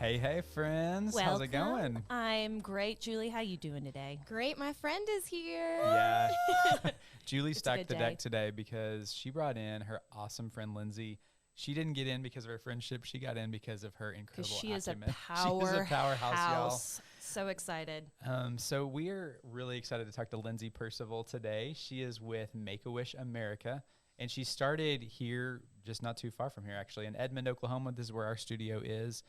Hey, hey, friends. Welcome. How's it going? I'm great. Julie, how you doing today? Great, my friend is here. Yeah. Julie It's a stacked good the day. deck today because she brought in her awesome friend, Lindsey. She didn't get in because of her friendship. She got in because of her incredible Because she is a acumen. powerhouse. She is a powerhouse, So excited. y'all. So we are really excited to talk to Lindsey Percival today. She is with MakeAWish America, and she started here just not too far from here, actually, in Edmond, Oklahoma. This is where our studio is.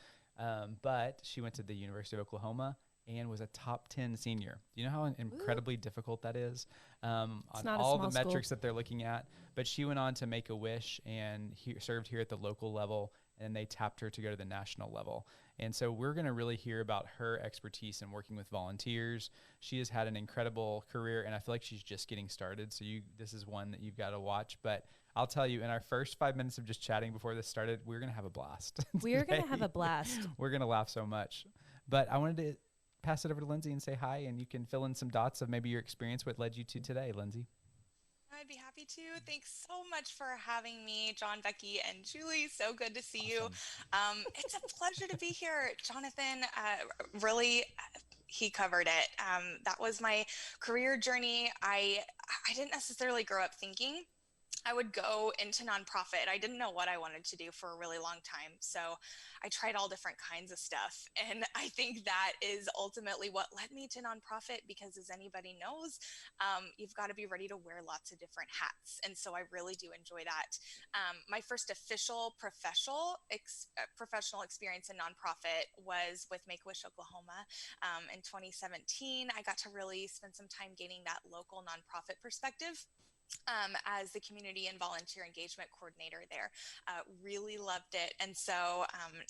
But she went to the University of Oklahoma and was a top 10 senior. Do you know how incredibly difficult that is on not a all the small metrics school. that they're looking at? But she went on to MakeAWish and served here at the local level, and they tapped her to go to the national level. And so we're going to really hear about her expertise in working with volunteers. She has had an incredible career, and I feel like she's just getting started. So this is one that you've got to watch. But I'll tell you, in our first 5 minutes of just chatting before this started, we're going to have a blast. We're going to have a blast. We're going to laugh so much. But I wanted to pass it over to Lindsey and say hi, and you can fill in some dots of maybe your experience, what led you to today, Lindsey. I'd be happy to. Thanks so much for having me, John, Becky, and Julie. So good to see you. It's a pleasure to be here. Jonathan, really, he covered it. That was my career journey. I didn't necessarily grow up thinking I would go into nonprofit. I didn't know what I wanted to do for a really long time. So I tried all different kinds of stuff. And I think that is ultimately what led me to nonprofit, because as anybody knows, you've got to be ready to wear lots of different hats. And so I really do enjoy that. My first official professional experience in nonprofit was with MakeAWish Oklahoma in 2017. I got to really spend some time gaining that local nonprofit perspective. As the community and volunteer engagement coordinator there. Really loved it. And so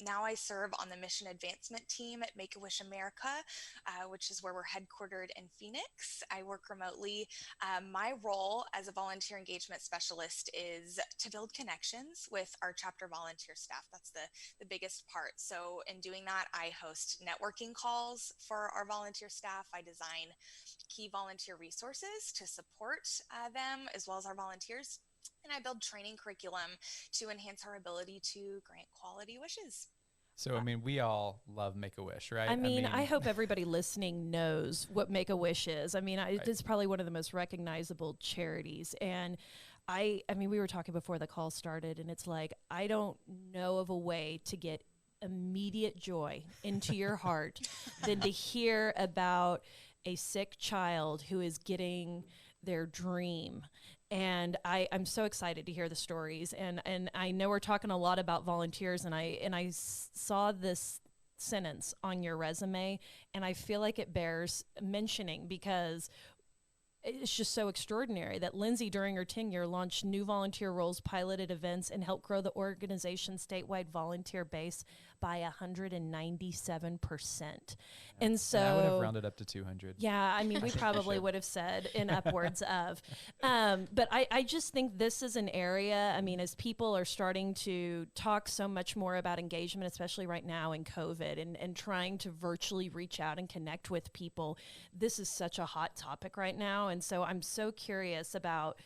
now I serve on the mission advancement team at MakeAWish America, which is where we're headquartered in Phoenix. I work remotely. My role as a volunteer engagement specialist is to build connections with our chapter volunteer staff. That's the biggest part. So in doing that, I host networking calls for our volunteer staff. I design key volunteer resources to support them, as well as our volunteers. And I build training curriculum to enhance our ability to grant quality wishes. So, I mean, we all love Make-A-Wish, right? I hope everybody listening knows what Make-A-Wish is. I mean, it's probably one of the most recognizable charities. And I mean, we were talking before the call started, and it's like, I don't know of a way to get immediate joy into your heart than to hear about a sick child who is getting their dream. And I'm so excited to hear the stories. And I know we're talking a lot about volunteers, and I saw this sentence on your resume, and I feel like it bears mentioning because it's just so extraordinary that Lindsey, during her tenure, launched new volunteer roles, piloted events, and helped grow the organization's statewide volunteer base by 197%. And so I would have rounded up to 200. Yeah, I mean, we probably would have said in upwards of. But I just think this is an area, I mean, as people are starting to talk so much more about engagement, especially right now in COVID, and trying to virtually reach out and connect with people, this is such a hot topic right now. And so I'm so curious about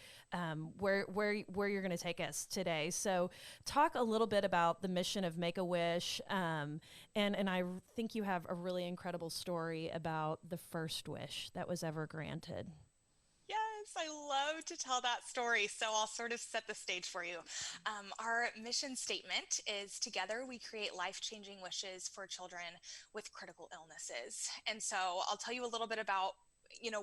where you're going to take us today. So talk a little bit about the mission of Make-A-Wish. And I think you have a really incredible story about the first wish that was ever granted. Yes, I love to tell that story. So I'll sort of set the stage for you. Our mission statement is, together we create life-changing wishes for children with critical illnesses. And so I'll tell you a little bit about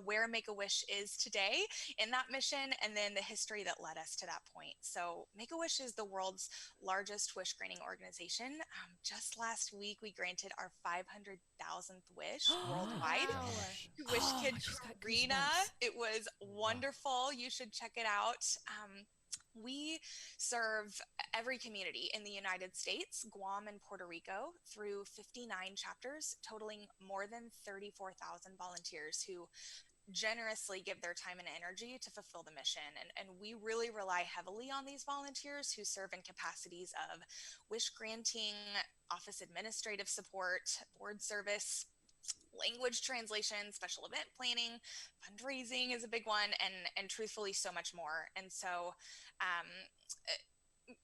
where Make-A-Wish is today in that mission, and then the history that led us to that point. So Make-A-Wish is the world's largest wish granting organization. Just last week, we granted our 500,000th wish worldwide. Wow. Wish Kid Karina. It was wonderful. You should check it out. We serve every community in the United States, Guam and Puerto Rico, through 59 chapters, totaling more than 34,000 volunteers who generously give their time and energy to fulfill the mission. And we really rely heavily on these volunteers who serve in capacities of wish granting, office administrative support, board service, language translation, special event planning, fundraising is a big one, and truthfully so much more. And so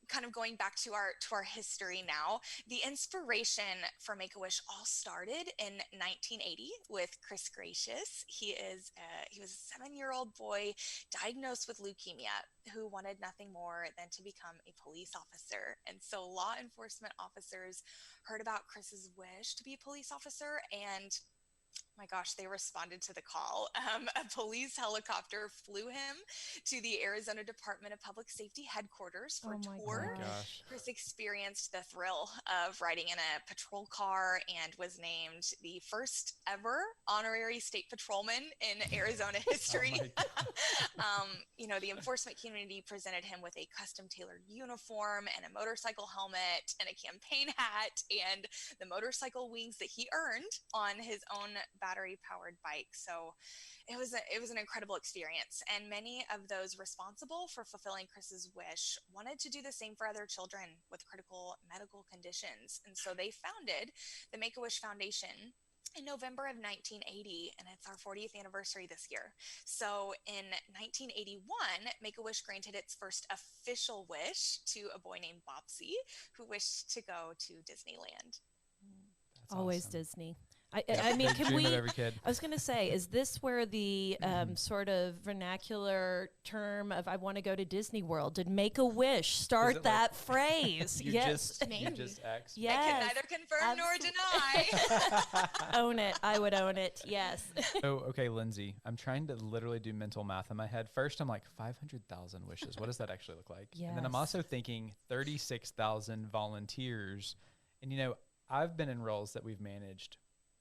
kind of going back to our history now, the inspiration for Make-A-Wish all started in 1980 with Chris Gracious. He was a 7-year-old boy diagnosed with leukemia who wanted nothing more than to become a police officer. And so law enforcement officers heard about Chris's wish to be a police officer, and my gosh, they responded to the call. A police helicopter flew him to the Arizona Department of Public Safety headquarters for a tour. Oh my gosh. Chris experienced the thrill of riding in a patrol car and was named the first ever honorary state patrolman in Arizona history. The enforcement community presented him with a custom tailored uniform and a motorcycle helmet and a campaign hat and the motorcycle wings that he earned on his own battery powered bike. So it was an incredible experience, and many of those responsible for fulfilling Chris's wish wanted to do the same for other children with critical medical conditions. And so they founded the Make-A-Wish Foundation in November of 1980, and it's our 40th anniversary this year. So in 1981, Make-A-Wish granted its first official wish to a boy named Bobsy, who wished to go to Disneyland. That's Always awesome. Disney. I mean, can Dream we? of every kid. I was going to say, is this where the sort of vernacular term of "I want to go to Disney World" did Make-A-Wish start that phrase? You Yes, just X. yes. I can neither confirm nor deny. Own it. I would own it. Yes. So, okay, Lindsey, I'm trying to literally do mental math in my head. First, I'm like 500,000 wishes. What does that actually look like? And then I'm Yes. also thinking 36,000 volunteers. And I've been in roles that we've managed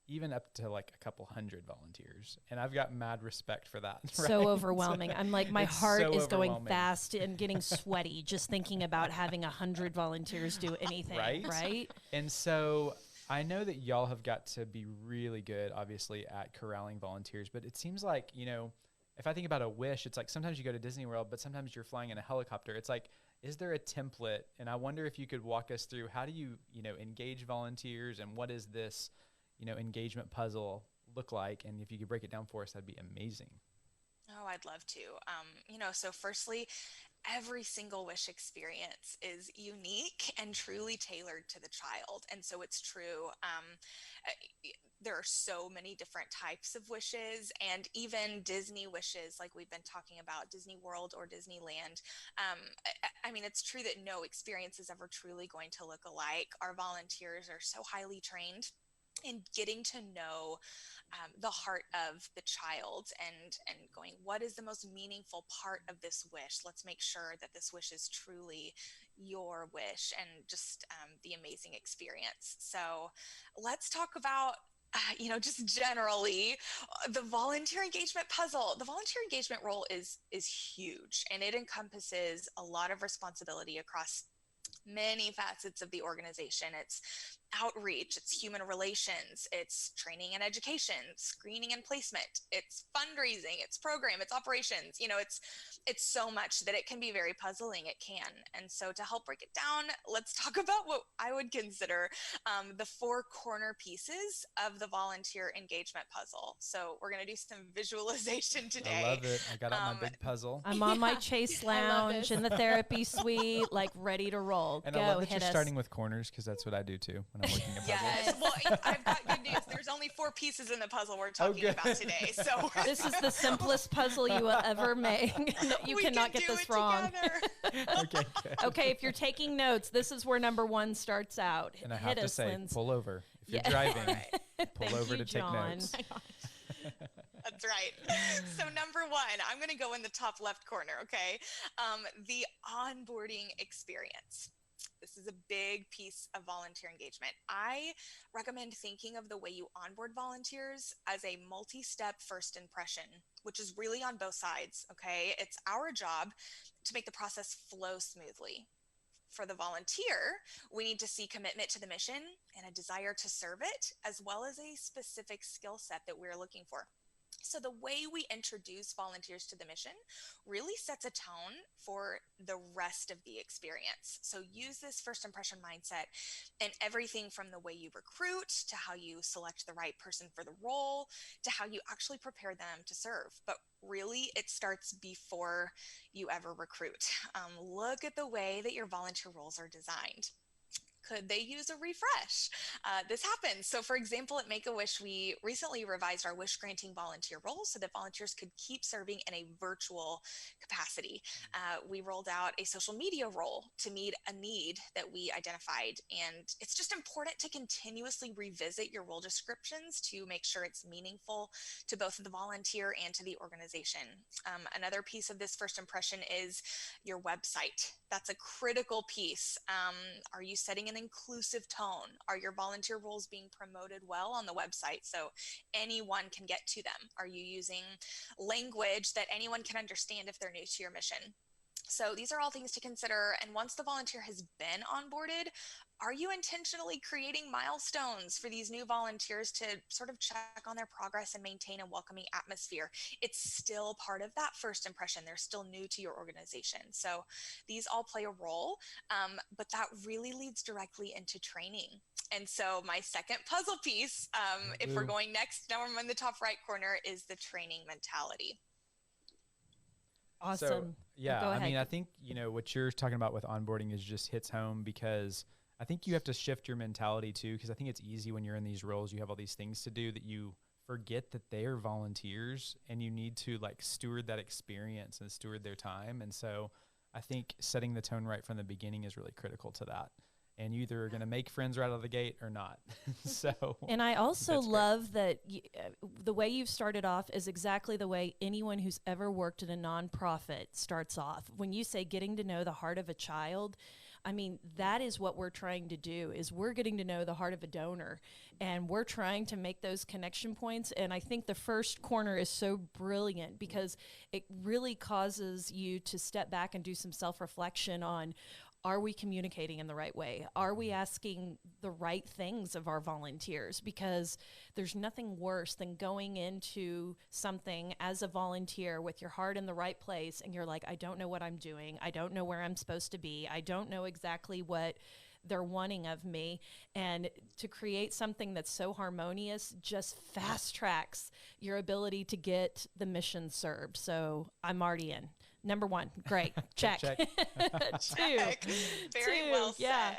even up to like a couple hundred volunteers. And I've got mad respect for that. So right? overwhelming. I'm like, my It's heart so is going overwhelming. fast and getting sweaty just thinking about having 100 volunteers do anything. Right? And so I know that y'all have got to be really good, obviously, at corralling volunteers. But it seems like, if I think about a wish, it's like sometimes you go to Disney World, but sometimes you're flying in a helicopter. It's like, is there a template? And I wonder if you could walk us through how do you, engage volunteers, and what is this engagement puzzle look like? And if you could break it down for us, that'd be amazing. Oh, I'd love to. So firstly, every single wish experience is unique and truly tailored to the child. And so it's true. There are so many different types of wishes, and even Disney wishes, like we've been talking about, Disney World or Disneyland. It's true that no experience is ever truly going to look alike. Our volunteers are so highly trained in getting to know the heart of the child and going, what is the most meaningful part of this wish? Let's make sure that this wish is truly your wish, and just the amazing experience. So let's talk about just generally the volunteer engagement puzzle. The volunteer engagement role is huge, and it encompasses a lot of responsibility across many facets of the organization. It's outreach, it's human relations, it's training and education, screening and placement, it's fundraising, it's program, it's operations. It's so much that it can be very puzzling. It can. And so to help break it down, let's talk about what I would consider the 4 corner pieces of the volunteer engagement puzzle. So we're going to do some visualization today. I love it. I got out my big puzzle. I'm on my Chase Lounge in the therapy suite, like ready to roll. And Go, I love that hit you're us. starting with corners, because that's what I do too when I'm working a puzzle. Yes. Well, I've got good news. There's only 4 pieces in the puzzle we're talking about today. So This is the simplest puzzle you will ever make. You we cannot can get do this it wrong. together. Okay, good. Okay, if you're taking notes, this is where number 1 starts out. And I Hit have to us, say, Linz. pull over. If you're Yeah. driving, pull Thank over you, to take John. notes. That's right. So number 1, I'm going to go in the top left corner. Okay. The onboarding experience. This is a big piece of volunteer engagement. I recommend thinking of the way you onboard volunteers as a multi-step first impression, which is really on both sides. Okay. It's our job to make the process flow smoothly. For the volunteer, we need to see commitment to the mission and a desire to serve it, as well as a specific skill set that we're looking for. So the way we introduce volunteers to the mission really sets a tone for the rest of the experience. So use this first impression mindset in everything from the way you recruit to how you select the right person for the role to how you actually prepare them to serve. But really, it starts before you ever recruit. Look at the way that your volunteer roles are designed. Could they use a refresh? This happens. So for example, at Make-A-Wish, we recently revised our wish granting volunteer roles so that volunteers could keep serving in a virtual capacity. We rolled out a social media role to meet a need that we identified. And it's just important to continuously revisit your role descriptions to make sure it's meaningful to both the volunteer and to the organization. Another piece of this first impression is your website. That's a critical piece. Are you setting an inclusive tone? Are your volunteer roles being promoted well on the website so anyone can get to them? Are you using language that anyone can understand if they're new to your mission? So these are all things to consider. And once the volunteer has been onboarded, are you intentionally creating milestones for these new volunteers to sort of check on their progress and maintain a welcoming atmosphere? It's still part of that first impression. They're still new to your organization. So these all play a role, but that really leads directly into training. And so my second puzzle piece, if we're going next, now I'm in the top right corner, is the training mentality. Awesome. So, yeah, go ahead. I mean, I think, what you're talking about with onboarding is just hits home, because I think you have to shift your mentality too, because I think it's easy when you're in these roles, you have all these things to do that you forget that they are volunteers and you need to like steward that experience and steward their time. And so I think setting the tone right from the beginning is really critical to that. And you either are going to make friends right out of the gate or not. And I also love that the way you've started off is exactly the way anyone who's ever worked in a nonprofit starts off. When you say getting to know the heart of a child, I mean, that is what we're trying to do, is we're getting to know the heart of a donor, and we're trying to make those connection points. And I think the first corner is so brilliant because it really causes you to step back and do some self-reflection on, are we communicating in the right way? Are we asking the right things of our volunteers? Because there's nothing worse than going into something as a volunteer with your heart in the right place and you're like, I don't know what I'm doing. I don't know where I'm supposed to be. I don't know exactly what they're wanting of me. And to create something that's so harmonious just fast tracks your ability to get the mission served. So I'm already in. Number one, great, check. Check. Check. Very well said. Yeah.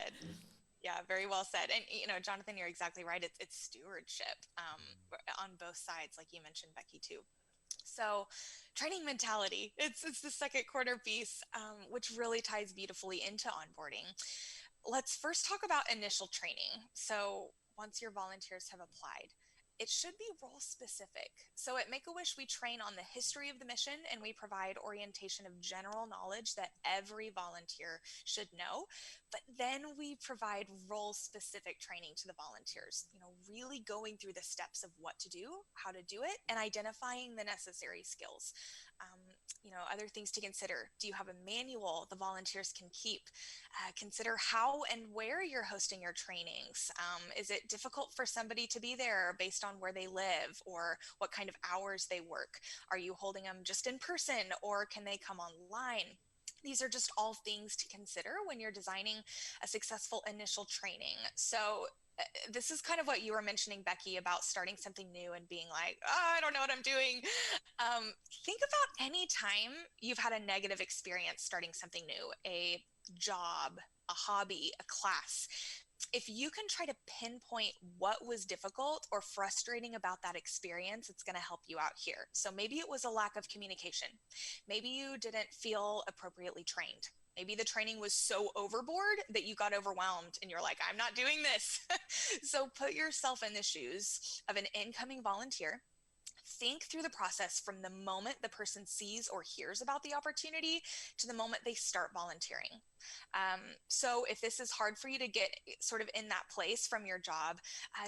Yeah, very well said. And Jonathan, you're exactly right. It's stewardship on both sides, like you mentioned, Becky, too. So training mentality, it's the second corner piece, which really ties beautifully into onboarding. Let's first talk about initial training. So once your volunteers have applied, it should be role specific. So at Make-A-Wish, we train on the history of the mission and we provide orientation of general knowledge that every volunteer should know. But then we provide role specific training to the volunteers, really going through the steps of what to do, how to do it, and identifying the necessary skills. Other things to consider. Do you have a manual the volunteers can keep? Consider how and where you're hosting your trainings. Is it difficult for somebody to be there based on where they live or what kind of hours they work? Are you holding them just in person or can they come online? These are just all things to consider when you're designing a successful initial training. So this is kind of what you were mentioning, Becky, about starting something new and being like, I don't know what I'm doing. Think about any time you've had a negative experience starting something new, a job, a hobby, a class. If you can try to pinpoint what was difficult or frustrating about that experience, it's going to help you out here. So maybe it was a lack of communication. Maybe you didn't feel appropriately trained. Maybe the training was so overboard that you got overwhelmed and you're like, I'm not doing this. So put yourself in the shoes of an incoming volunteer. Think through the process from the moment the person sees or hears about the opportunity to the moment they start volunteering. So if this is hard for you to get sort of in that place from your job,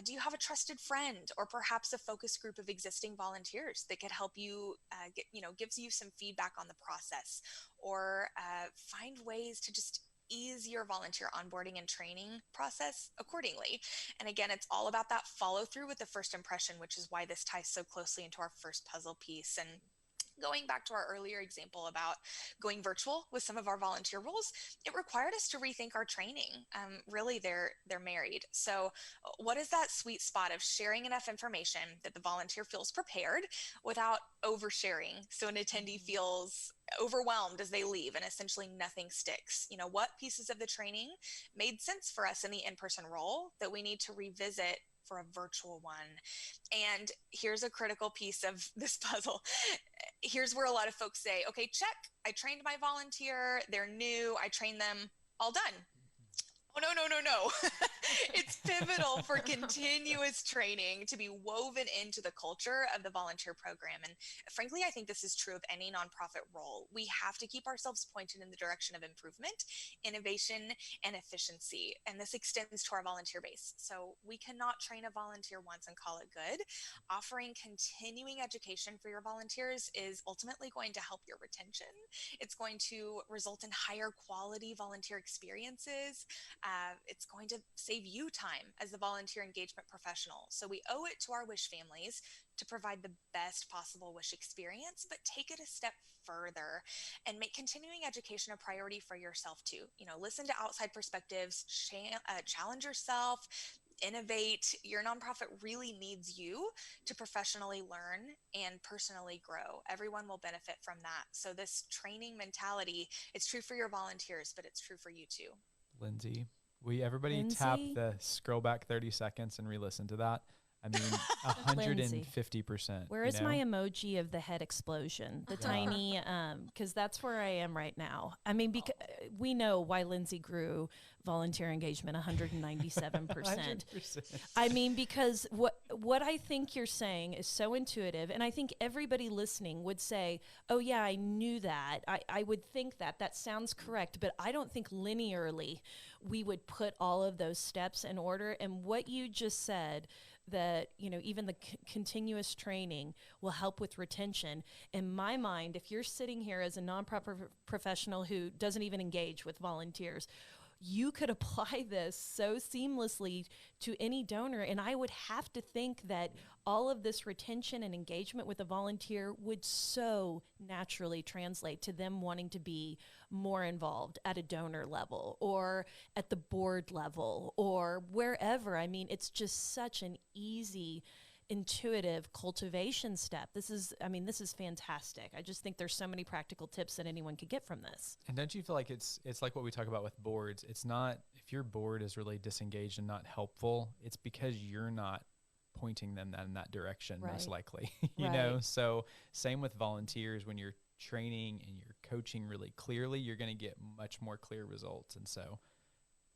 do you have a trusted friend or perhaps a focus group of existing volunteers that could help you gives you some feedback on the process, or find ways to just ease your volunteer onboarding and training process accordingly. And again, it's all about that follow through with the first impression, which is why this ties so closely into our first puzzle piece. And going back to our earlier example about going virtual with some of our volunteer roles, it required us to rethink our training. Really, they're married. So what is that sweet spot of sharing enough information that the volunteer feels prepared without oversharing, so an attendee feels overwhelmed as they leave and essentially nothing sticks? You know, what pieces of the training made sense for us in the in-person role that we need to revisit for a virtual one? And here's a critical piece of this puzzle. Here's where a lot of folks say, okay, check, I trained my volunteer, they're new, I trained them, all done. Oh, no. It's pivotal for continuous training to be woven into the culture of the volunteer program. And frankly, I think this is true of any nonprofit role. We have to keep ourselves pointed in the direction of improvement, innovation, and efficiency. And this extends to our volunteer base. So we cannot train a volunteer once and call it good. Offering continuing education for your volunteers is ultimately going to help your retention. It's going to result in higher quality volunteer experiences. It's going to save you time as a volunteer engagement professional. So we owe it to our WISH families to provide the best possible WISH experience, but take it a step further and make continuing education a priority for yourself too. You know, listen to outside perspectives, challenge yourself, innovate. Your nonprofit really needs you to professionally learn and personally grow. Everyone will benefit from that. So this training mentality, it's true for your volunteers, but it's true for you too. Lindsey, will everybody tap the scroll back 30 seconds and re-listen to that? I mean, 150%. Where is my emoji of the head explosion? The tiny, because that's where I am right now. I mean, because we know why Lindsey grew volunteer engagement 197%. 100%. I mean, because what I think you're saying is so intuitive, and I think everybody listening would say, oh yeah, I knew that. I would think that sounds correct, but I don't think linearly we would put all of those steps in order. And what you just said, that, you know, even the continuous training will help with retention. In my mind, if you're sitting here as a nonprofit professional who doesn't even engage with volunteers, you could apply this so seamlessly to any donor. And I would have to think that all of this retention and engagement with a volunteer would so naturally translate to them wanting to be more involved at a donor level or at the board level or wherever. I mean, it's just such an easy, intuitive cultivation step. This is fantastic. I just think there's so many practical tips that anyone could get from this. And don't you feel like it's like what we talk about with boards? It's not, if your board is really disengaged and not helpful, it's because you're not pointing them in that direction, right, most likely. you know, so same with volunteers. When you're training and you're coaching really clearly, you're going to get much more clear results. And so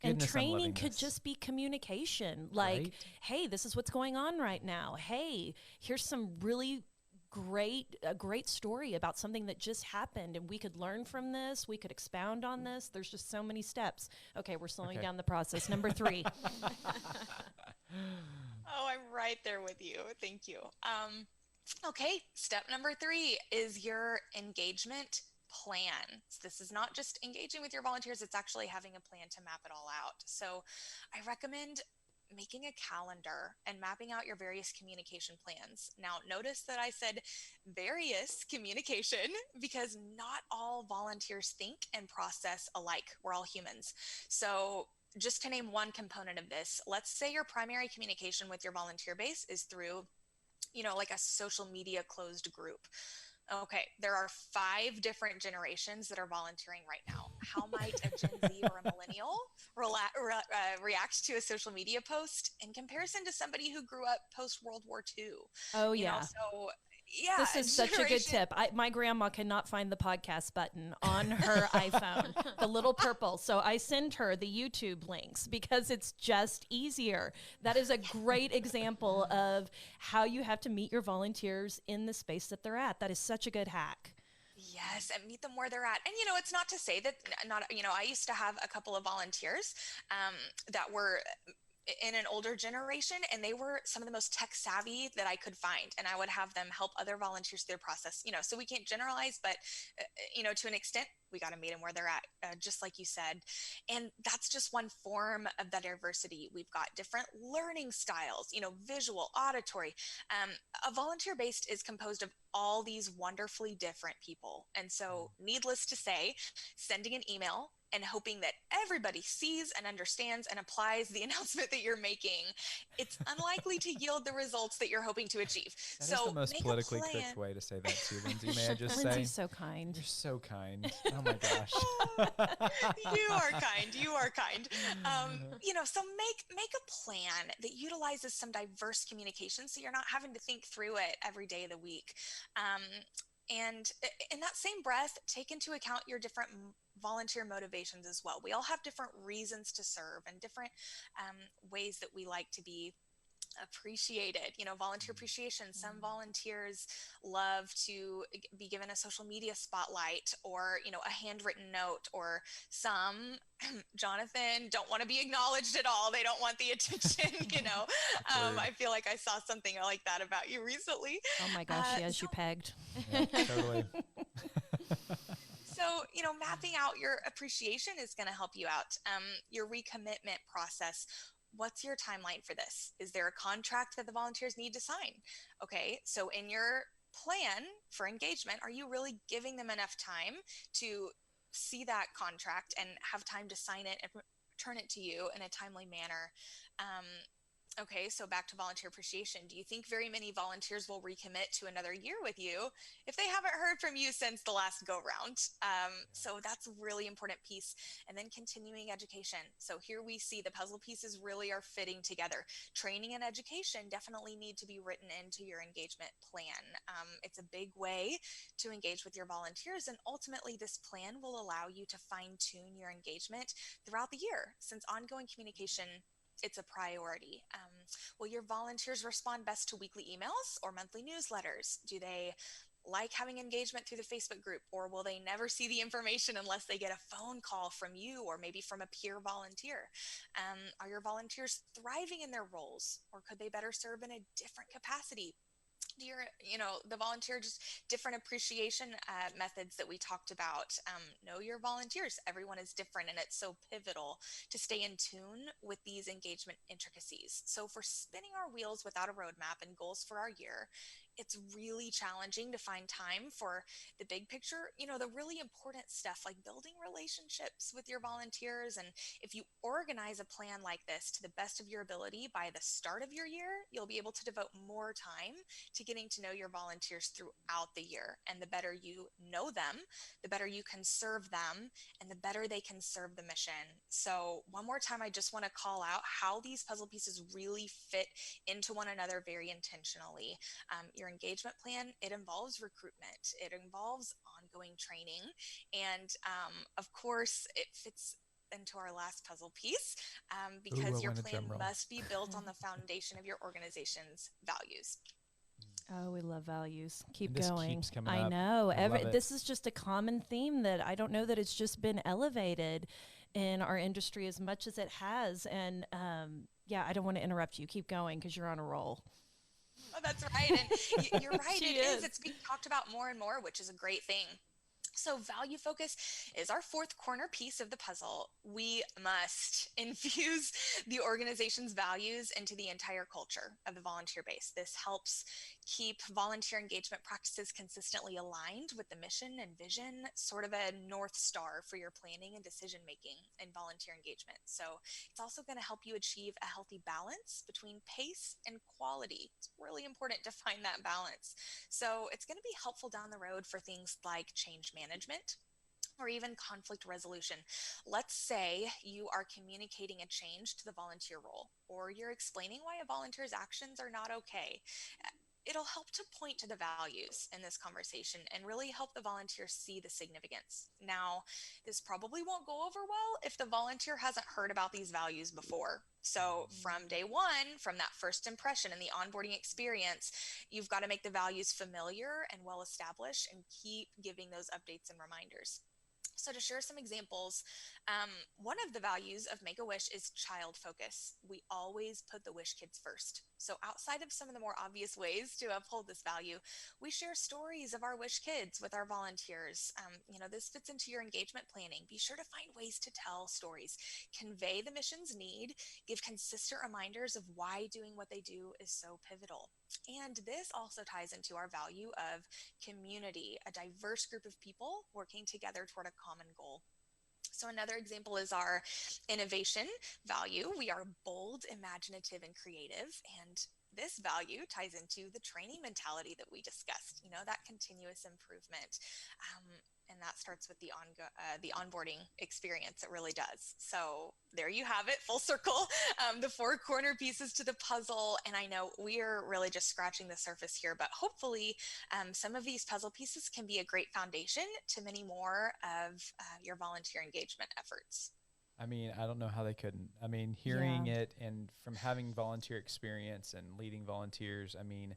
and training could just be communication, like, right, hey, this is what's going on right now. Hey, here's some really a great story about something that just happened, and we could learn from this. We could expound on this. There's just so many steps. Okay, we're slowing down the process. Number 3. Oh, I'm right there with you. Thank you. Okay, step number 3 is your engagement plan. So this is not just engaging with your volunteers, it's actually having a plan to map it all out. So I recommend making a calendar and mapping out your various communication plans. Now, notice that I said various communication because not all volunteers think and process alike. We're all humans. So just to name one component of this, let's say your primary communication with your volunteer base is through, you know, like a social media closed group. Okay, there are 5 different generations that are volunteering right now. How might a Gen Z or a millennial react to a social media post in comparison to somebody who grew up post-World War II? Oh, yeah. So, yeah. This is such a good tip. My grandma cannot find the podcast button on her iPhone, the little purple. So I send her the YouTube links because it's just easier. That is a great example of how you have to meet your volunteers in the space that they're at. That is such a good hack. Yes, and meet them where they're at. And, you know, it's not to say that I used to have a couple of volunteers that were in an older generation, and they were some of the most tech savvy that I could find. And I would have them help other volunteers through their process, so we can't generalize, but, to an extent, we got to meet them where they're at, just like you said. And that's just one form of the diversity. We've got different learning styles, visual, auditory. A volunteer based is composed of all these wonderfully different people. And so, needless to say, sending an email and hoping that everybody sees and understands and applies the announcement that you're making, it's unlikely to yield the results that you're hoping to achieve. That so is the most make politically a plan. correct way to say that too, Lindsay. May I just say? Lindsay's so kind. You're so kind. Oh my gosh. You are kind. You are kind. So make a plan that utilizes some diverse communication, so you're not having to think through it every day of the week. And in that same breath, take into account your different volunteer motivations as well. We all have different reasons to serve and different ways that we like to be appreciated. Volunteer appreciation. Some volunteers love to be given a social media spotlight, or a handwritten note, or some Jonathan don't want to be acknowledged at all. They don't want the attention. I feel like I saw something like that about you recently. Oh my gosh, yes, you pegged. Yeah, totally. So, mapping out your appreciation is going to help you out. Your recommitment process. What's your timeline for this? Is there a contract that the volunteers need to sign? Okay, so in your plan for engagement, are you really giving them enough time to see that contract and have time to sign it and return it to you in a timely manner? Okay, so back to volunteer appreciation. Do you think very many volunteers will recommit to another year with you if they haven't heard from you since the last go round? So that's a really important piece. And then continuing education. So here we see the puzzle pieces really are fitting together. Training and education definitely need to be written into your engagement plan. It's a big way to engage with your volunteers. And ultimately, this plan will allow you to fine-tune your engagement throughout the year, since ongoing communication, it's a priority. Will your volunteers respond best to weekly emails or monthly newsletters? Do they like having engagement through the Facebook group, or will they never see the information unless they get a phone call from you or maybe from a peer volunteer? Are your volunteers thriving in their roles, or could they better serve in a different capacity? The volunteer, just different appreciation methods that we talked about. Know your volunteers. Everyone is different, and it's so pivotal to stay in tune with these engagement intricacies. So if we're spinning our wheels without a roadmap and goals for our year, it's really challenging to find time for the big picture, the really important stuff like building relationships with your volunteers. And if you organize a plan like this to the best of your ability by the start of your year, you'll be able to devote more time to getting to know your volunteers throughout the year. And the better you know them, the better you can serve them, and the better they can serve the mission. So one more time, I just want to call out how these puzzle pieces really fit into one another very intentionally. Your engagement plan, it involves recruitment, it involves ongoing training, and of course, it fits into our last puzzle piece, because your plan must be built on the foundation of your organization's values. Oh, we love values. Keep this going. Keeps coming I up. know. I love it. This is just a common theme that I don't know that it's just been elevated in our industry as much as it has. And I don't want to interrupt you. Keep going because you're on a roll. Oh, that's right. And you're right. It It is. is. It's being talked about more and more, which is a great thing. So value focus is our fourth corner piece of the puzzle. We must infuse the organization's values into the entire culture of the volunteer base. This helps keep volunteer engagement practices consistently aligned with the mission and vision, sort of a North Star for your planning and decision making in volunteer engagement. So it's also going to help you achieve a healthy balance between pace and quality. It's really important to find that balance. So it's going to be helpful down the road for things like change management or even conflict resolution. Let's say you are communicating a change to the volunteer role, or you're explaining why a volunteer's actions are not okay. It'll help to point to the values in this conversation and really help the volunteer see the significance. Now, this probably won't go over well if the volunteer hasn't heard about these values before. So from day one, from that first impression and the onboarding experience, you've got to make the values familiar and well established and keep giving those updates and reminders. So to share some examples, one of the values of Make-A-Wish is child focus. We always put the wish kids first. So outside of some of the more obvious ways to uphold this value, we share stories of our wish kids with our volunteers. This fits into your engagement planning. Be sure to find ways to tell stories, convey the mission's need, give consistent reminders of why doing what they do is so pivotal. And this also ties into our value of community, a diverse group of people working together toward a common goal. So another example is our innovation value. We are bold, imaginative, and creative. And this value ties into the training mentality that we discussed, that continuous improvement. And that starts with the onboarding experience. It really does. So there you have it, full circle, the four corner pieces to the puzzle. And I know we are really just scratching the surface here, but hopefully some of these puzzle pieces can be a great foundation to many more of your volunteer engagement efforts. I mean, I don't know how they couldn't. I mean, hearing it and from having volunteer experience and leading volunteers, I mean,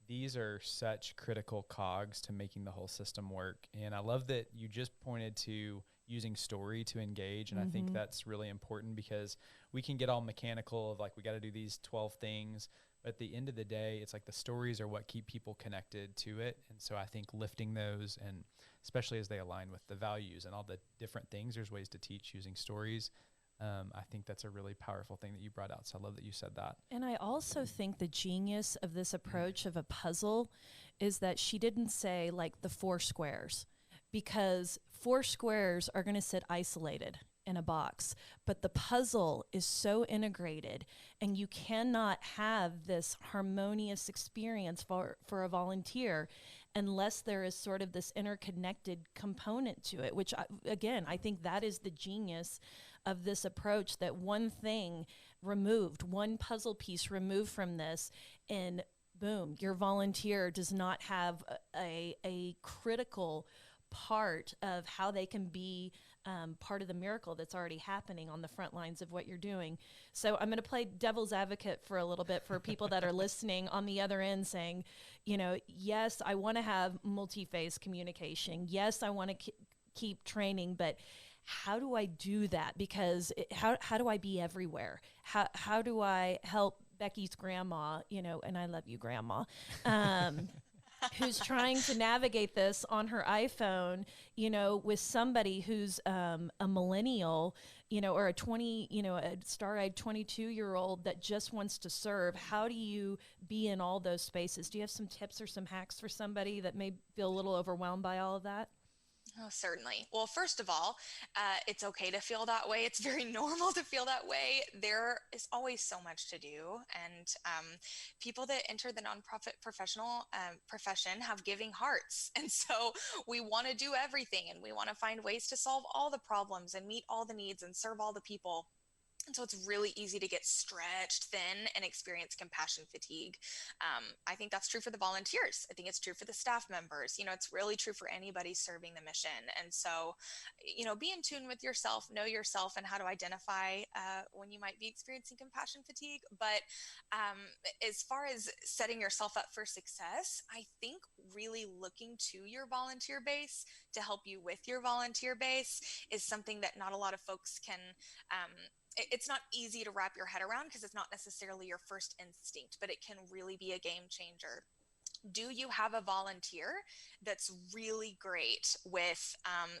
these are such critical cogs to making the whole system work. And I love that you just pointed to using story to engage. And I think that's really important, because we can get all mechanical of like, we got to do these 12 things. But at the end of the day, it's like the stories are what keep people connected to it. And so I think lifting those, and especially as they align with the values and all the different things, there's ways to teach using stories. I think that's a really powerful thing that you brought out. So I love that you said that. And I also think the genius of this approach of a puzzle is that she didn't say like the 4 squares, because 4 squares are going to sit isolated in a box, but the puzzle is so integrated, and you cannot have this harmonious experience for a volunteer unless there is sort of this interconnected component to it, which I think that is the genius of this approach, that one thing removed, one puzzle piece removed from this, and boom, your volunteer does not have a critical part of how they can be part of the miracle that's already happening on the front lines of what you're doing. So I'm going to play devil's advocate for a little bit for people that are listening on the other end, saying, yes, I want to have multi-phase communication. Yes, I want to keep training, but how do I do that? Because how do I be everywhere? How do I help Becky's grandma, and I love you, Grandma, who's trying to navigate this on her iPhone, with somebody who's a millennial, or a star-eyed 22-year-old that just wants to serve. How do you be in all those spaces? Do you have some tips or some hacks for somebody that may feel a little overwhelmed by all of that? Oh, certainly. Well, first of all, it's okay to feel that way. It's very normal to feel that way. There is always so much to do. And people that enter the nonprofit profession have giving hearts. And so we want to do everything, and we want to find ways to solve all the problems and meet all the needs and serve all the people. And so it's really easy to get stretched thin and experience compassion fatigue. I think that's true for the volunteers. I think it's true for the staff members. It's really true for anybody serving the mission. And so, be in tune with yourself, know yourself, and how to identify when you might be experiencing compassion fatigue. But as far as setting yourself up for success, I think really looking to your volunteer base to help you with your volunteer base is something that not a lot of folks can it's not easy to wrap your head around, because it's not necessarily your first instinct, but it can really be a game changer. Do you have a volunteer that's really great with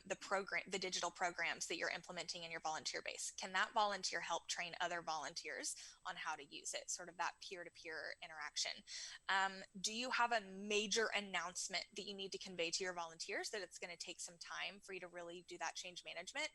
the digital programs that you're implementing in your volunteer base? Can that volunteer help train other volunteers on how to use it? Sort of that peer-to-peer interaction. Do you have a major announcement that you need to convey to your volunteers that it's going to take some time for you to really do that change management?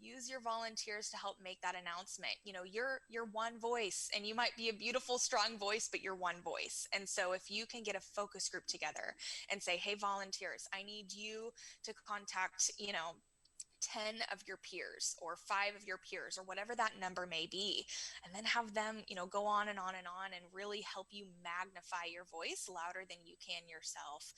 Use your volunteers to help make that announcement. You're one voice, and you might be a beautiful, strong voice, but you're one voice. And so if you can get a focus group together and say, hey, volunteers, I need you to contact, 10 of your peers or 5 of your peers, or whatever that number may be, and then have them, go on and on and on, and really help you magnify your voice louder than you can yourself.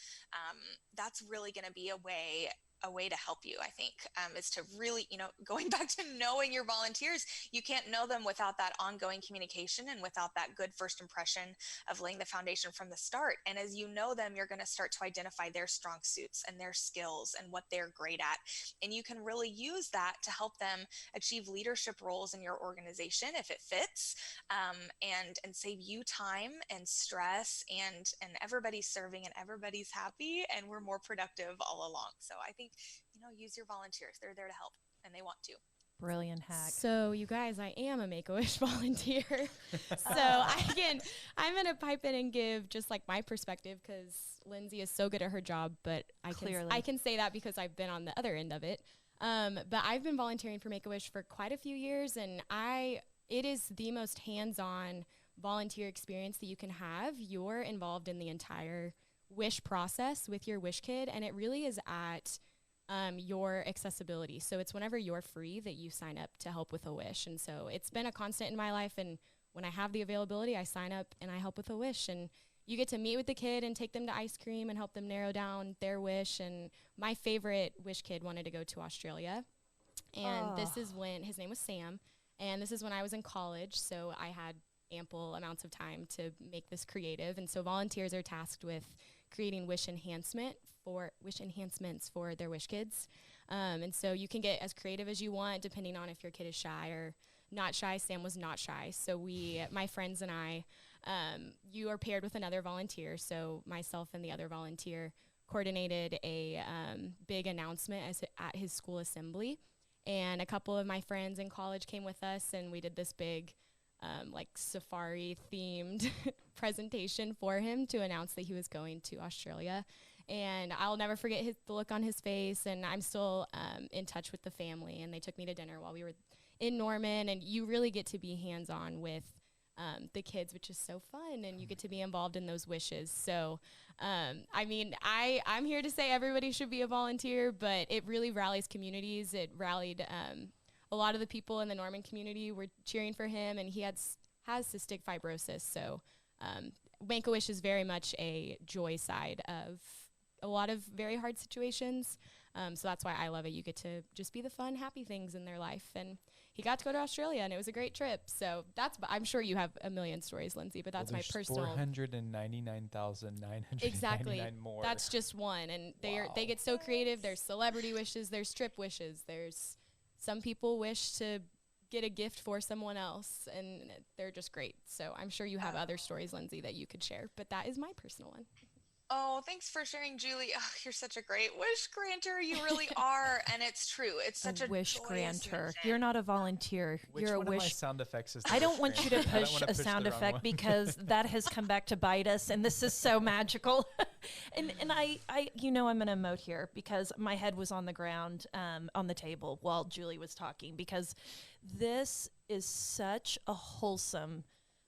That's really going to be a way a way to help you, I think, is to really, going back to knowing your volunteers, you can't know them without that ongoing communication and without that good first impression of laying the foundation from the start. And as you know them, you're going to start to identify their strong suits and their skills and what they're great at. And you can really use that to help them achieve leadership roles in your organization if it fits, and save you time and stress, and everybody's serving and everybody's happy, and we're more productive all along. So I think, use your volunteers. They're there to help, and they want to. Brilliant hack. So you guys, I am a Make-A-Wish volunteer. So I'm going to pipe in and give just like my perspective, because Lindsey is so good at her job, but I can say that because I've been on the other end of it. But I've been volunteering for Make-A-Wish for quite a few years, and it is the most hands-on volunteer experience that you can have. You're involved in the entire wish process with your wish kid, and it really is at your accessibility. So it's whenever you're free that you sign up to help with a wish. And so it's been a constant in my life, and when I have the availability, I sign up and I help with a wish. And you get to meet with the kid and take them to ice cream and help them narrow down their wish. And my favorite wish kid wanted to go to Australia, and this is when his name was Sam, and this is when I was in college, so I had ample amounts of time to make this creative. And so volunteers are tasked with creating wish enhancements for their wish kids. And so you can get as creative as you want depending on if your kid is shy or not shy. Sam was not shy. So my friends and I, you are paired with another volunteer. So myself and the other volunteer coordinated a big announcement at his school assembly. And a couple of my friends in college came with us, and we did this big safari themed presentation for him to announce that he was going to Australia. And I'll never forget the look on his face, and I'm still in touch with the family, and they took me to dinner while we were in Norman, and you really get to be hands-on with the kids, which is so fun, and you get to be involved in those wishes. So I'm here to say everybody should be a volunteer, but it really rallies communities. It rallied a lot of the people in the Norman community were cheering for him, and he has cystic fibrosis. So Make-A-Wish is very much a joy side of a lot of very hard situations. So that's why I love it. You get to just be the fun, happy things in their life. And he got to go to Australia, and it was a great trip. So I'm sure you have a million stories, Lindsey, but that's my personal. 499,999 exactly. more. That's just one. And they get so creative. There's celebrity wishes. There's trip wishes. There's some people wish to get a gift for someone else, and they're just great. So I'm sure you have other stories, Lindsey, that you could share, but that is my personal one. Oh, thanks for sharing, Julie. Oh, you're such a great wish granter. You really are. And it's true. It's such a wish granter. Mission. You're not a volunteer. You're a wish. Of my sound effects is I don't want you to push a sound effect because that has come back to bite us, and this is so magical. and I I'm going to emote here because my head was on the ground on the table while Julie was talking, because this is such a wholesome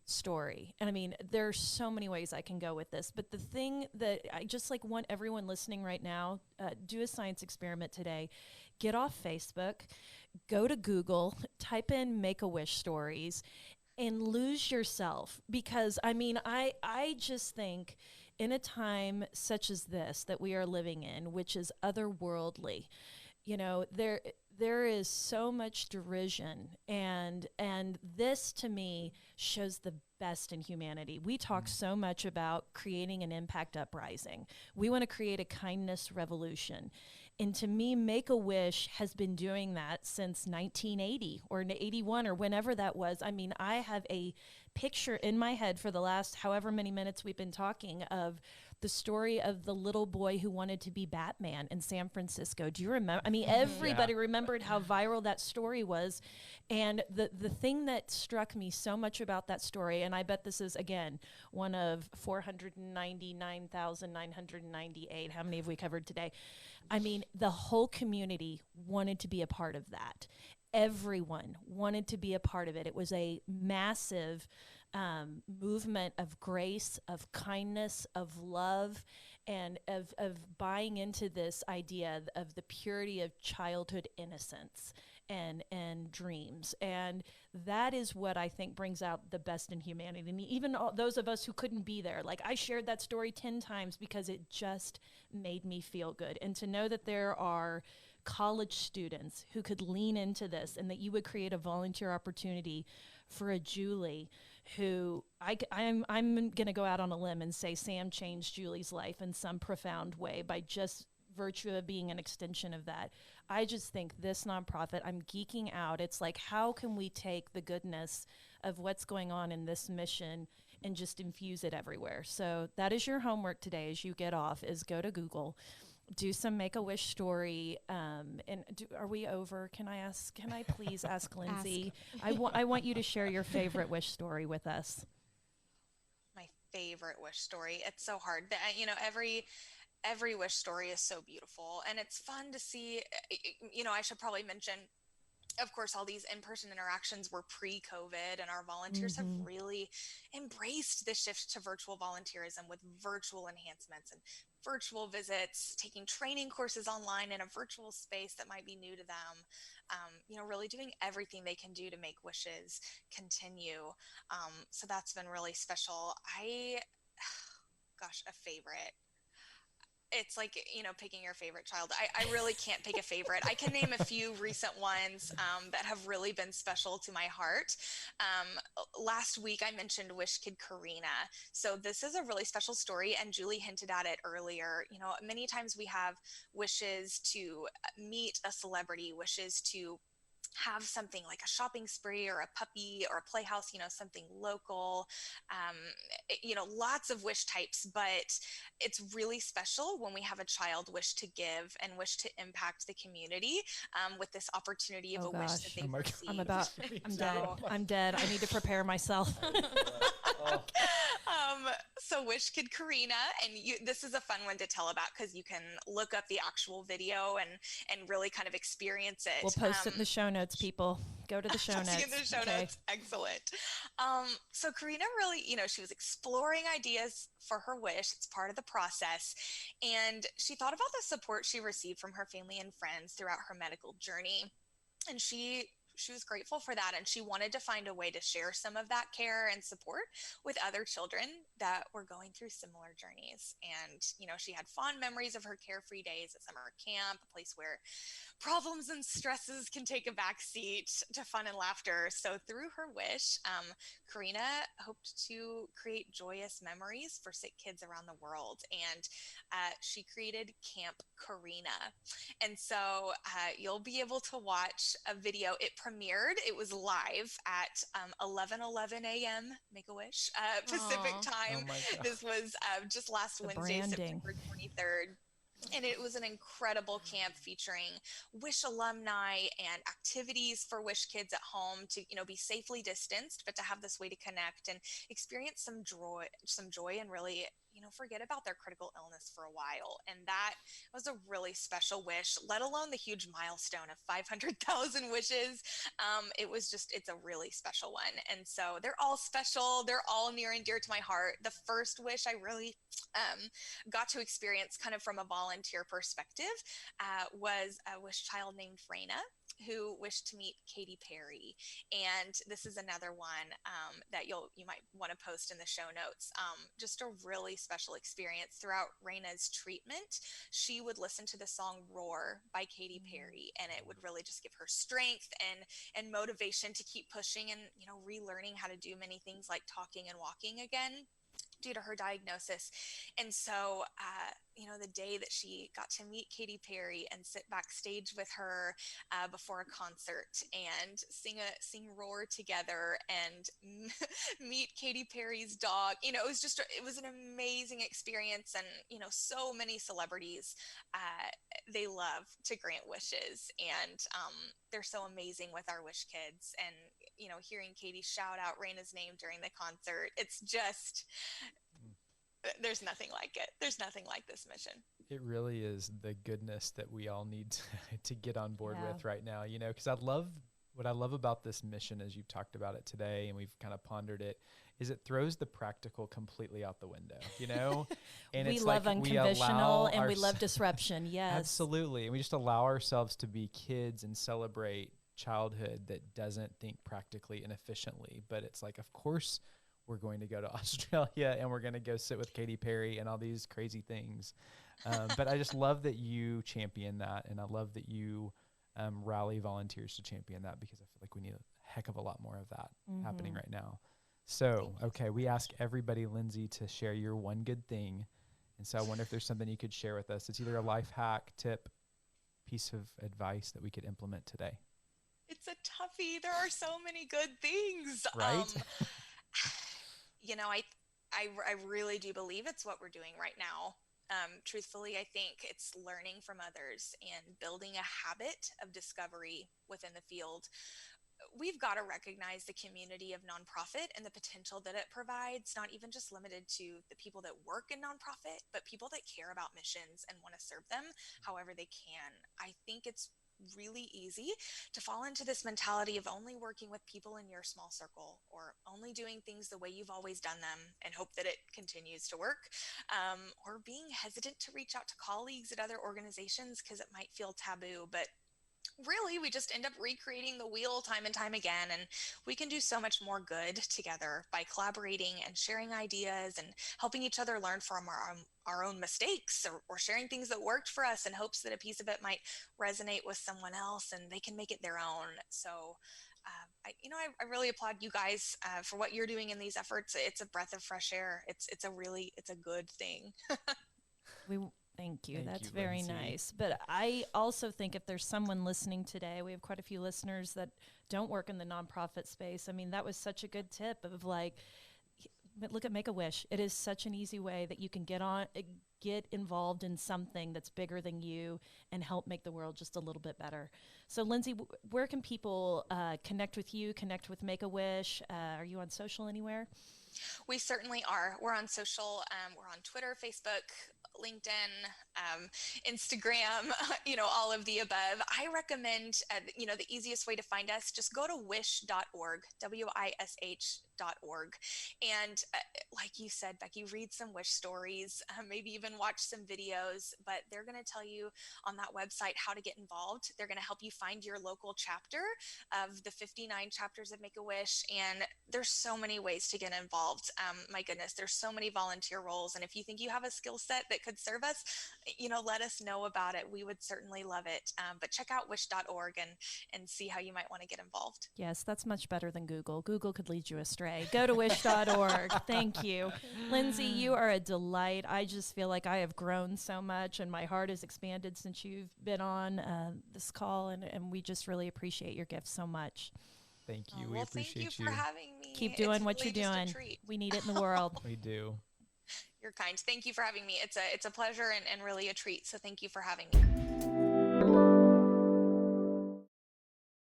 story. And I mean, there's so many ways I can go with this, but the thing that I just want everyone listening right now, do a science experiment today. Get off Facebook, go to Google, type in Make-A-Wish stories, and lose yourself. Because I just think in a time such as this that we are living in, which is otherworldly, there is so much derision, and this to me shows the best in humanity. We talk so much about creating an impact uprising. We want to create a kindness revolution. And to me, Make-A-Wish has been doing that since 1980 or 81 or whenever that was. I mean, I have a picture in my head for the last however many minutes we've been talking of the story of the little boy who wanted to be Batman in San Francisco. Do you remember? I mean, everybody remembered how viral that story was. And the thing that struck me so much about that story, and I bet this is, again, one of 499,998. How many have we covered today? I mean, the whole community wanted to be a part of that. Everyone wanted to be a part of it. It was a massive movement of grace, of kindness, of love, and of buying into this idea of the purity of childhood innocence. and dreams. And that is what I think brings out the best in humanity. And even those of us who couldn't be there, like I shared that story 10 times because it just made me feel good. And to know that there are college students who could lean into this and that you would create a volunteer opportunity for a Julie who I'm going to go out on a limb and say Sam changed Julie's life in some profound way by just virtue of being an extension of that. I just think this nonprofit, I'm geeking out. It's like, how can we take the goodness of what's going on in this mission and just infuse it everywhere? So that is your homework today as you get off, is go to Google, do some Make-A-Wish Story. Are we over? Can I please ask Lindsey? I want you to share your favorite wish story with us. My favorite wish story. It's so hard. Every wish story is so beautiful, and it's fun to see. I should probably mention, of course, all these in-person interactions were pre-COVID, and our volunteers have really embraced the shift to virtual volunteerism with virtual enhancements and virtual visits, taking training courses online in a virtual space that might be new to them. Really doing everything they can do to make wishes continue. So that's been really special. A favorite. It's like, picking your favorite child. I really can't pick a favorite. I can name a few recent ones that have really been special to my heart. Last week, I mentioned Wish Kid Karina. So this is a really special story, and Julie hinted at it earlier. Many times we have wishes to meet a celebrity, wishes to have something like a shopping spree or a puppy or a playhouse, something local, lots of wish types, but it's really special when we have a child wish to give and wish to impact the community with this opportunity of wish that they've received. I'm dead. I need to prepare myself. So Wish Kid Karina, and this is a fun one to tell about because you can look up the actual video and really kind of experience it. We'll post it in the show notes, people. Go to the show notes. In the show notes. Excellent. So Karina really, she was exploring ideas for her wish. It's part of the process. And she thought about the support she received from her family and friends throughout her medical journey. And she was grateful for that, and she wanted to find a way to share some of that care and support with other children that were going through similar journeys. And she had fond memories of her carefree days at summer camp, a place where problems and stresses can take a back seat to fun and laughter. So through her wish, Karina hoped to create joyous memories for sick kids around the world, and she created Camp Karina. And so you'll be able to watch a video. It premiered. It was live at 11:11 a.m. Make-A-Wish Pacific time. Oh, this was just last Wednesday, September 23rd. And it was an incredible camp featuring Wish alumni and activities for Wish kids at home to, be safely distanced, but to have this way to connect and experience some joy and really, forget about their critical illness for a while. And that was a really special wish, let alone the huge milestone of 500,000 wishes. It's a really special one. And so they're all special. They're all near and dear to my heart. The first wish I really got to experience kind of from a volunteer perspective was a wish child named Freyna, who wished to meet Katy Perry. And this is another one that you might want to post in the show notes. Just a really special experience. Throughout Raina's treatment, she would listen to the song Roar by Katy Perry, and it would really just give her strength and motivation to keep pushing and, relearning how to do many things like talking and walking again due to her diagnosis. And so, the day that she got to meet Katy Perry and sit backstage with her before a concert and sing Roar together and meet Katy Perry's dog, it was an amazing experience. And, so many celebrities, they love to grant wishes, and they're so amazing with our Wish kids. And, hearing Katy shout out Raina's name during the concert, it's just, there's nothing like it. There's nothing like this mission. It really is the goodness that we all need to get on board with right now, because what I love about this mission, as you've talked about it today and we've kind of pondered it, is it throws the practical completely out the window, And we love unconventional and we love disruption. Yes, absolutely. And we just allow ourselves to be kids and celebrate childhood that doesn't think practically and efficiently, but it's like, of course we're going to go to Australia and we're going to go sit with Katy Perry and all these crazy things. But I just love that you champion that. And I love that you rally volunteers to champion that, because I feel like we need a heck of a lot more of that happening right now. So, okay, we ask everybody, Lindsey, to share your one good thing. And so I wonder if there's something you could share with us. It's either a life hack, tip, piece of advice that we could implement today. It's a toughie. There are so many good things. Right? You know, I really do believe it's what we're doing right now. Truthfully, I think it's learning from others and building a habit of discovery within the field. We've got to recognize the community of nonprofit and the potential that it provides, not even just limited to the people that work in nonprofit, but people that care about missions and want to serve them however they can. I think it's really easy to fall into this mentality of only working with people in your small circle, or only doing things the way you've always done them and hope that it continues to work, or being hesitant to reach out to colleagues at other organizations because it might feel taboo. But really, we just end up recreating the wheel time and time again, and we can do so much more good together by collaborating and sharing ideas and helping each other learn from our own mistakes, or sharing things that worked for us in hopes that a piece of it might resonate with someone else and they can make it their own. So I really applaud you guys for what you're doing in these efforts. It's a breath of fresh air. It's a good thing. Thank you. That's very nice. But I also think if there's someone listening today, we have quite a few listeners that don't work in the nonprofit space. I mean, that was such a good tip of like, look at Make-A-Wish. It is such an easy way that you can get involved in something that's bigger than you and help make the world just a little bit better. So Lindsey, where can people connect with you, connect with Make-A-Wish? Are you on social anywhere? We certainly are. We're on social. We're on Twitter, Facebook, LinkedIn, Instagram, all of the above. I recommend, the easiest way to find us, just go to wish.org, WISH.org. And like you said, Becky, read some wish stories, maybe even watch some videos, but they're going to tell you on that website how to get involved. They're going to help you find your local chapter of the 59 chapters of Make-A-Wish. And there's so many ways to get involved. My goodness, there's so many volunteer roles. And if you think you have a skill set that could serve us, let us know about it. We would certainly love it. But check out wish.org and see how you might want to get involved. Yes, that's much better than Google. Google could lead you astray. Go to wish.org. Thank you. Lindsey, you are a delight. I just feel like I have grown so much and my heart has expanded since you've been on this call, and we just really appreciate your gifts so much. Thank you. We appreciate you. Thank you for having me. Keep doing what you're doing. We need it in the world. We do. You're kind. Thank you for having me. It's a pleasure and really a treat. So thank you for having me.